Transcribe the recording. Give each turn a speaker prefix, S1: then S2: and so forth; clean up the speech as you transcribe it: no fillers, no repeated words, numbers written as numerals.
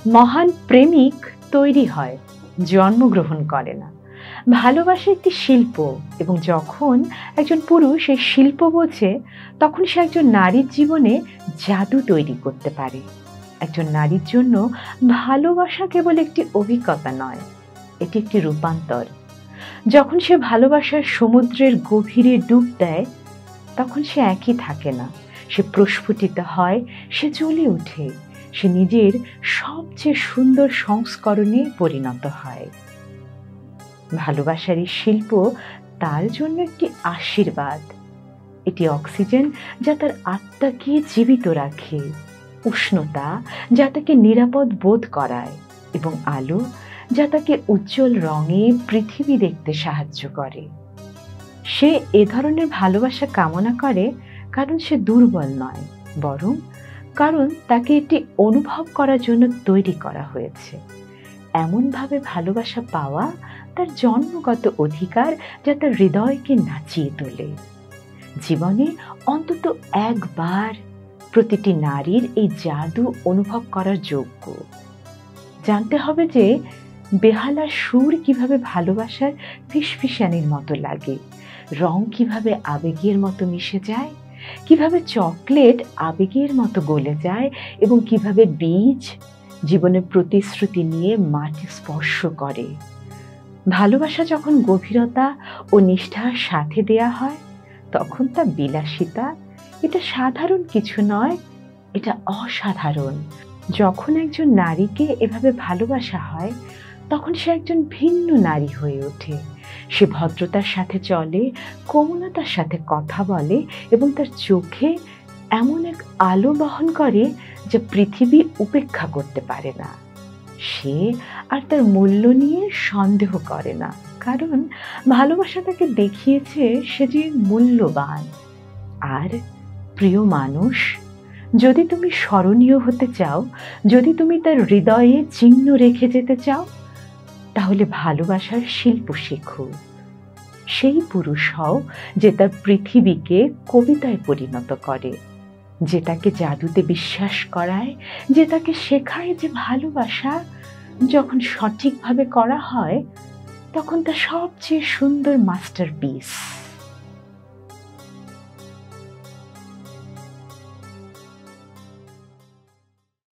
S1: মহান প্রেমিক তৈরি হয়, জন্মগ্রহণ করে না। ভালোবাসা একটি শিল্প, এবং যখন একজন পুরুষ এই শিল্প বোঝে, তখন সে একজন নারীর জীবনে জাদু তৈরি করতে পারে। একজন নারীর জন্য ভালোবাসা কেবল একটি অভিজ্ঞতা নয়, এটি একটি রূপান্তর। যখন সে ভালোবাসার সমুদ্রের গভীরে ডুব দেয়, তখন সে একই থাকে না, সে প্রস্ফুটিত হয়, সে জ্বলে ওঠে, সে নিজের সবচেয়ে সুন্দর সংস্করণে পরিণত হয়। ভালোবাসার এই শিল্প তার জন্য একটি আশীর্বাদ। এটি অক্সিজেন যা তার আত্মাকে জীবিত রাখে, উষ্ণতা যা তাকে নিরাপদ বোধ করায়, এবং আলো যা তাকে উজ্জ্বল রঙে পৃথিবী দেখতে সাহায্য করে। সে এ ধরনের ভালোবাসা কামনা করে কারণ সে দুর্বল নয়, বরং কারণ তাকে এটি অনুভব করার জন্য তৈরি করা হয়েছে। এমনভাবে ভালোবাসা পাওয়া তার জন্মগত অধিকার, যা তার হৃদয়কে নাচিয়ে তোলে। জীবনে অন্তত একবার প্রতিটি নারীর এই জাদু অনুভব করার যোগ্য। জানতে হবে যে বেহালার সুর কিভাবে ভালোবাসার ফিসফিসানির মতো লাগে, রং কিভাবে আবেগের মতো মিশে যায়, কিভাবে চকলেট আবেগের মতো গলে যায়, এবং কিভাবে বীজ জীবনের প্রতিশ্রুতি নিয়ে মাটি স্পর্শ করে। ভালোবাসা যখন গভীরতা ও নিষ্ঠার সাথে দেয়া হয়, তখন তা বিলাসিতা, এটা সাধারণ কিছু নয়, এটা অসাধারণ। যখন একজন নারীকে এভাবে ভালোবাসা হয়, তখন সে একজন ভিন্ন নারী হয়ে ওঠে। সে ভদ্রতার সাথে চলে, কোমলতার সাথে কথা বলে, এবং তার চোখে এমন এক আলো বহন করে যা পৃথিবী উপেক্ষা করতে পারে না। সে আর তার মূল্য নিয়ে সন্দেহ করে না, কারণ ভালোবাসা তাকে দেখিয়েছে সে যে মূল্যবান। আর প্রিয় মানুষ, যদি তুমি স্মরণীয় হতে চাও, যদি তুমি তার হৃদয়ে চিহ্ন রেখে যেতে চাও, তাহলে ভালোবাসার শিল্প শেখো। সেই পুরুষ হও যে তার পৃথিবীকে কবিতায় পরিণত করে, যে তাকে জাদুতে বিশ্বাস করায়, যে তাকে শেখায় যে ভালোবাসা যখন সঠিকভাবে করা হয়, তখন তা সবচেয়ে সুন্দর মাস্টারপিস।